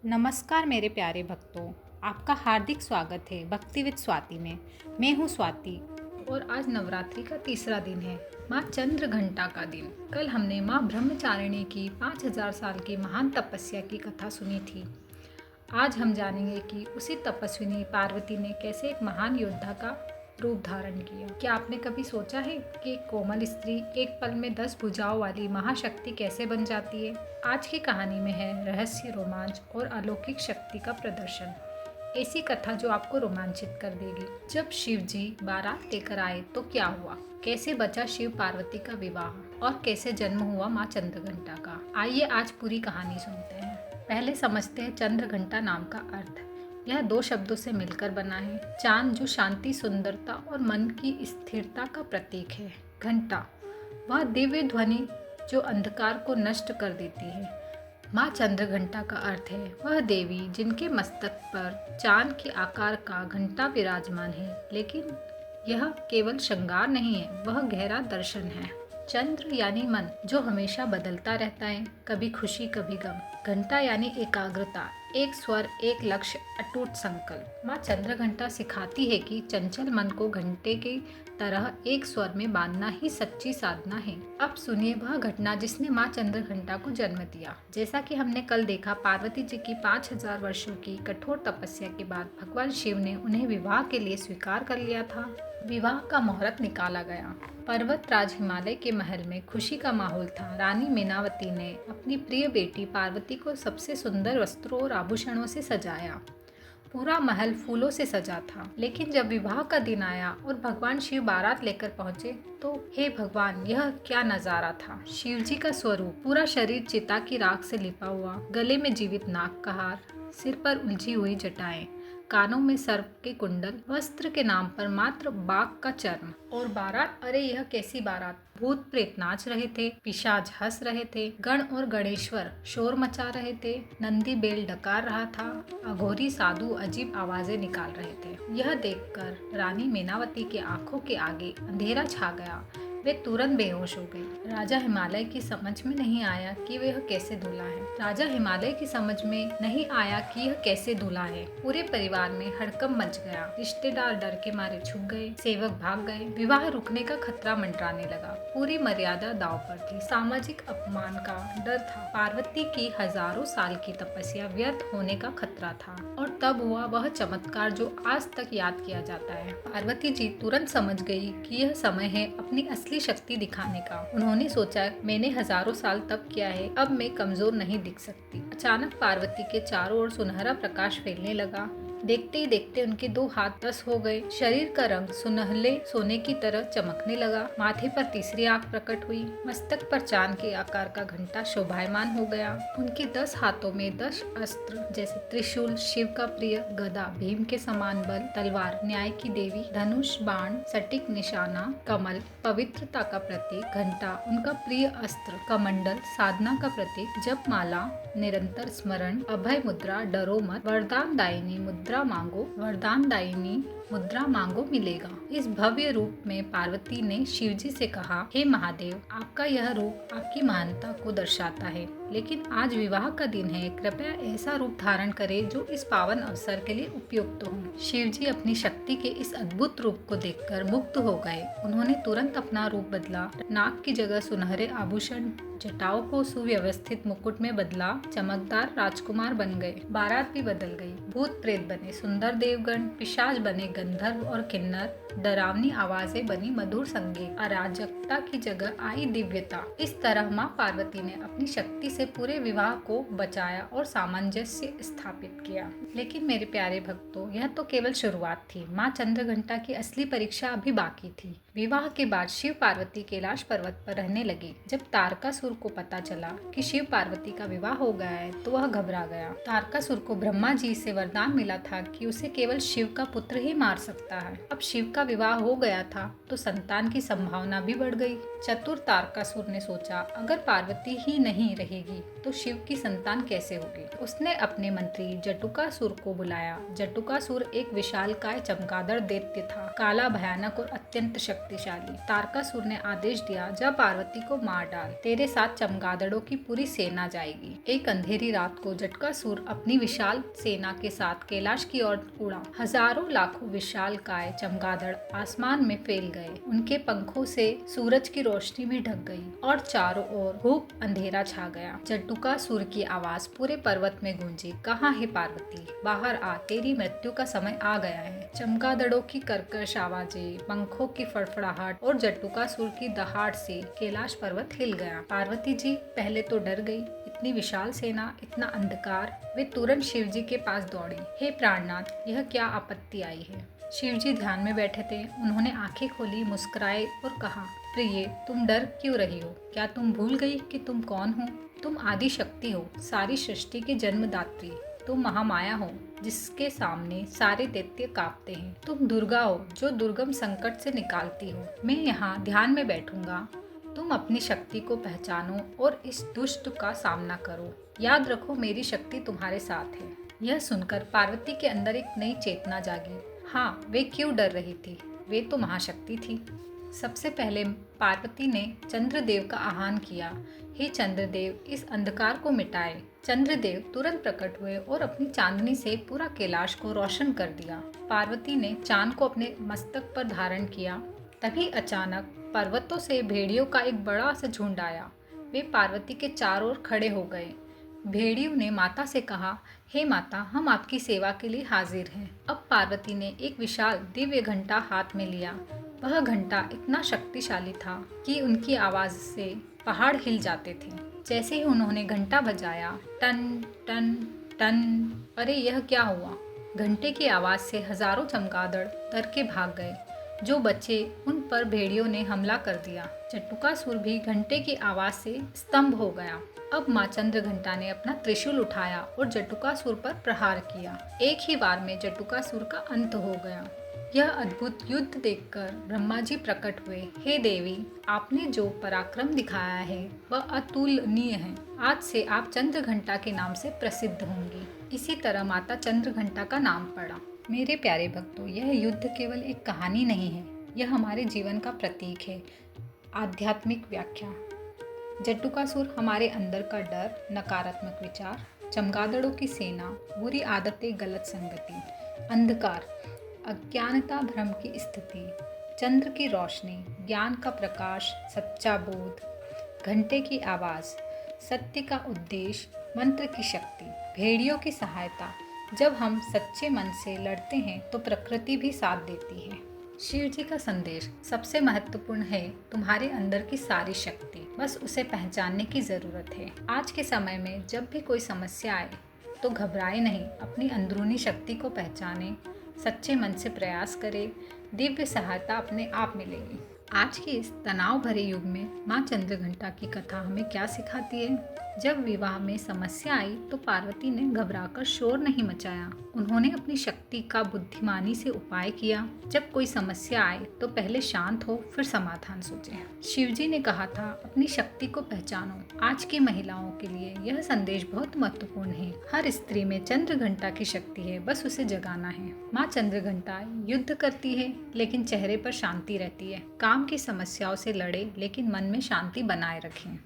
नमस्कार मेरे प्यारे भक्तों, आपका हार्दिक स्वागत है भक्ति विद स्वाति में। मैं हूँ स्वाति और आज नवरात्रि का तीसरा दिन है, माँ चंद्र घंटा का दिन। कल हमने माँ ब्रह्मचारिणी की 5000 साल की महान तपस्या की कथा सुनी थी। आज हम जानेंगे कि उसी तपस्विनी पार्वती ने कैसे एक महान योद्धा का रूप धारण किया। क्या आपने कभी सोचा है कि एक कोमल स्त्री एक पल में 10 भुजाओं वाली महाशक्ति कैसे बन जाती है? आज की कहानी में है रहस्य, रोमांच और अलौकिक शक्ति का प्रदर्शन। ऐसी कथा जो आपको रोमांचित कर देगी। जब शिव जी बारात लेकर आए तो क्या हुआ, कैसे बचा शिव पार्वती का विवाह और कैसे जन्म हुआ माँ चंद्रघंटा का। आइए आज पूरी कहानी सुनते हैं। पहले समझते हैं चंद्रघंटा नाम का अर्थ। यह 2 शब्दों से मिलकर बना है। चांद जो शांति, सुंदरता और मन की स्थिरता का प्रतीक है। घंटा वह दिव्य ध्वनि जो अंधकार को नष्ट कर देती है। माँ चंद्रघंटा का अर्थ है वह देवी जिनके मस्तक पर चांद के आकार का घंटा विराजमान है। लेकिन यह केवल श्रृंगार नहीं है, वह गहरा दर्शन है। चंद्र यानी मन जो हमेशा बदलता रहता है, कभी खुशी कभी गम। घंटा यानी एकाग्रता, एक स्वर, एक लक्ष्य, अटूट संकल्प। माँ चंद्रघंटा सिखाती है कि चंचल मन को घंटे की तरह एक स्वर में बांधना ही सच्ची साधना है। अब सुनिए वह घटना जिसने माँ चंद्रघंटा को जन्म दिया। जैसा कि हमने कल देखा, पार्वती जी की 5000 वर्षों की कठोर तपस्या के बाद भगवान शिव ने उन्हें विवाह के लिए स्वीकार कर लिया था। विवाह का मुहूर्त निकाला गया। पर्वतराज हिमालय के महल में खुशी का माहौल था। रानी मीनावती ने अपनी प्रिय बेटी पार्वती को सबसे सुंदर वस्त्रों और आभूषणों से सजाया। पूरा महल फूलों से सजा था। लेकिन जब विवाह का दिन आया और भगवान शिव बारात लेकर पहुंचे तो हे भगवान, यह क्या नजारा था। शिव जी का स्वरूप, पूरा शरीर चिता की राख से लिपा हुआ, गले में जीवित नाग का हार, सिर पर उलझी हुई जटाएं, कानों में सर्प के कुंडल, वस्त्र के नाम पर मात्र बाघ का चर्म। और बारात, अरे यह कैसी बारात। भूत प्रेत नाच रहे थे, पिशाच हंस रहे थे, गण और गणेश्वर शोर मचा रहे थे, नंदी बेल डकार रहा था, अघोरी साधु अजीब आवाजें निकाल रहे थे। यह देखकर रानी मीनावती की आंखों के आगे अंधेरा छा गया। वे तुरंत बेहोश हो गई। राजा हिमालय की समझ में नहीं आया कि वह कैसे दूल्हा है। राजा हिमालय की समझ में नहीं आया कि यह कैसे दूल्हा है। पूरे परिवार में हड़कंप मच गया। रिश्तेदार डर के मारे छुप गए, सेवक भाग गए, विवाह रुकने का खतरा मंडराने लगा। पूरी मर्यादा दांव पर थी। सामाजिक अपमान का डर था। पार्वती की हजारों साल की तपस्या व्यर्थ होने का खतरा था। और तब हुआ वह चमत्कार जो आज तक याद किया जाता है। पार्वती जी तुरंत समझ गई कि यह समय है अपनी असली शक्ति दिखाने का। उन्होंने सोचा, मैंने हजारों साल तप किया है, अब मैं कमजोर नहीं दिख सकती। अचानक पार्वती के चारों ओर सुनहरा प्रकाश फैलने लगा। देखते ही देखते उनके 2 हाथ 10 हो गए। शरीर का रंग सुनहले सोने की तरह चमकने लगा। माथे पर तीसरी आंख प्रकट हुई। मस्तक पर चांद के आकार का घंटा शोभायमान हो गया। उनके 10 हाथों में 10 अस्त्र जैसे त्रिशूल, शिव का प्रिय गदा, भीम के समान बल, तलवार, न्याय की देवी, धनुष, बाण, सटीक निशाना, कमल, पवित्रता का प्रतीक, घंटा उनका प्रिय अस्त्र, कमंडल साधना का प्रतीक, जप माला, निरंतर स्मरण, अभय मुद्रा, डरो मत, वरदान दायिनी मुद्रा मांगो, वरदान दायिनी मुद्रा मांगो मिलेगा। इस भव्य रूप में पार्वती ने शिवजी से कहा, हे महादेव, आपका यह रूप आपकी महानता को दर्शाता है, लेकिन आज विवाह का दिन है, कृपया ऐसा रूप धारण करें जो इस पावन अवसर के लिए उपयुक्त हो। शिवजी अपनी शक्ति के इस अद्भुत रूप को देखकर मुग्ध हो गए। उन्होंने तुरंत अपना रूप बदला। नाक की जगह सुनहरे आभूषण, जटाओं को सुव्यवस्थित मुकुट में बदला, चमकदार राजकुमार बन गए। बारात भी बदल गई। भूत प्रेत बने सुंदर देवगण, पिशाच बने गंधर्व और किन्नर, डरावनी आवाजें बनी मधुर संगीत, अराजकता की जगह आई दिव्यता। इस तरह माँ पार्वती ने अपनी शक्ति से पूरे विवाह को बचाया और सामंजस्य स्थापित किया। लेकिन मेरे प्यारे भक्तों, यह तो केवल शुरुआत थी। माँ चंद्रघंटा की असली परीक्षा अभी बाकी थी। विवाह के बाद शिव पार्वती कैलाश पर्वत पर रहने लगे। जब तारकासुर को पता चला कि शिव पार्वती का विवाह हो गया है तो वह घबरा गया। तारकासुर को ब्रह्मा जी से वरदान मिला था कि उसे केवल शिव का पुत्र ही मार सकता है। अब शिव का विवाह हो गया था तो संतान की संभावना भी बढ़ गई। चतुर तारकासुर ने सोचा, अगर पार्वती ही नहीं रहेगी तो शिव की संतान कैसे होगी। उसने अपने मंत्री जटुकासुर को बुलाया। जटुकासुर एक विशालकाय चमगादड़ दैत्य था, काला, भयानक और अत्यंत शक्तिशाली। शक्तिशाली। तारकासुर ने आदेश दिया, जा पार्वती को मार डाल, तेरे साथ चमगादड़ों की पूरी सेना जाएगी। एक अंधेरी रात को जटासुर अपनी विशाल सेना के साथ कैलाश की ओर उड़ा। हजारों लाखों विशालकाय चमगादड़ आसमान में फैल गए। उनके पंखों से सूरज की रोशनी भी ढक गई और चारों ओर घूप अंधेरा छा गया। जटासुर की आवाज पूरे पर्वत में गूंजी, कहाँ है पार्वती? बाहर आ, तेरी मृत्यु का समय आ गया है। चमगादड़ों की कर्कश आवाजें, पंखों की फड़फड़ाहट और जटासुर की दहाड़ से कैलाश पर्वत हिल गया। पार्वती जी पहले तो डर गई। इतनी विशाल सेना, इतना अंधकार। वे तुरंत शिव जी के पास दौड़ी। हे प्राणनाथ, यह क्या आपत्ति आई है? शिव जी ध्यान में बैठे थे। उन्होंने आंखें खोली, मुस्कुराए और कहा, प्रिय, तुम डर क्यों रही हो? क्या तुम भूल गई कि तुम कौन हो? तुम आदि शक्ति हो, सारी सृष्टि की जन्मदात्री। तुम महामाया हो, जिसके सामने सारे दैत्य कांपते हैं। तुम दुर्गा हो, जो दुर्गम संकट से निकालती हो। मैं यहाँ ध्यान में बैठूंगा, तुम अपनी शक्ति को पहचानो और इस दुष्ट का सामना करो। याद रखो, मेरी शक्ति तुम्हारे साथ है। यह सुनकर पार्वती के अंदर एक नई चेतना जागी। हाँ, वे क्यों डर रही थी? वे तो महाशक्ति थी। सबसे पहले पार्वती ने चंद्रदेव का आह्वान किया। हे चंद्रदेव, इस अंधकार को मिटाए। चंद्रदेव तुरंत प्रकट हुए और अपनी चांदनी से पूरा कैलाश को रोशन कर दिया। पार्वती ने चांद को अपने मस्तक पर धारण किया। तभी अचानक पर्वतों से भेड़ियों का एक बड़ा सा झुंड आया। वे पार्वती के चारों ओर खड़े हो गए। भेड़ियों ने माता से कहा, हे माता, हम आपकी सेवा के लिए हाजिर हैं। अब पार्वती ने एक विशाल दिव्य घंटा हाथ में लिया। वह घंटा इतना शक्तिशाली था कि उनकी आवाज से पहाड़ हिल जाते थे। जैसे ही उन्होंने घंटा बजाया, टन टन टन, अरे यह क्या हुआ? घंटे की आवाज से हजारों चमगादड़ डर के भाग गए। जो बचे उन पर भेड़ियों ने हमला कर दिया। जटासुर भी घंटे की आवाज से स्तंभ हो गया। अब माँ चंद्रघंटा ने अपना त्रिशूल उठाया और जटासुर पर प्रहार किया। एक ही बार में जटासुर का अंत हो गया। यह अद्भुत युद्ध देखकर ब्रह्मा जी प्रकट हुए। हे देवी, आपने जो पराक्रम दिखाया है वह अतुलनीय है। आज से आप चंद्रघंटा के नाम से प्रसिद्ध होंगी। इसी तरह माता चंद्रघंटा का नाम पड़ा। मेरे प्यारे भक्तों, यह युद्ध केवल एक कहानी नहीं है, यह हमारे जीवन का प्रतीक है। आध्यात्मिक व्याख्या। जटासुर हमारे अंदर का डर, नकारात्मक विचार, चमगादड़ों की सेना, बुरी आदतें, गलत संगति, अंधकार, अज्ञानता, भ्रम की स्थिति, चंद्र की रोशनी, ज्ञान का प्रकाश, सच्चा बोध, घंटे की आवाज़, सत्य का उद्देश्य, मंत्र की शक्ति, भेड़ियों की सहायता। जब हम सच्चे मन से लड़ते हैं तो प्रकृति भी साथ देती है। शिव जी का संदेश सबसे महत्वपूर्ण है, तुम्हारे अंदर की सारी शक्ति, बस उसे पहचानने की ज़रूरत है। आज के समय में जब भी कोई समस्या आए तो घबराए नहीं, अपनी अंदरूनी शक्ति को पहचाने, सच्चे मन से प्रयास करें, दिव्य सहायता अपने आप मिलेगी। आज के इस तनाव भरे युग में माँ चंद्रघंटा की कथा हमें क्या सिखाती है? जब विवाह में समस्या आई तो पार्वती ने घबराकर शोर नहीं मचाया। उन्होंने अपनी शक्ति का बुद्धिमानी से उपाय किया। जब कोई समस्या आए तो पहले शांत हो, फिर समाधान सोचें। शिवजी ने कहा था, अपनी शक्ति को पहचानो। आज की महिलाओं के लिए यह संदेश बहुत महत्वपूर्ण है। हर स्त्री में चंद्रघंटा की शक्ति है, बस उसे जगाना है। माँ चंद्रघंटा युद्ध करती है लेकिन चेहरे पर शांति रहती है। काम की समस्याओं से लड़े लेकिन मन में शांति बनाए रखें।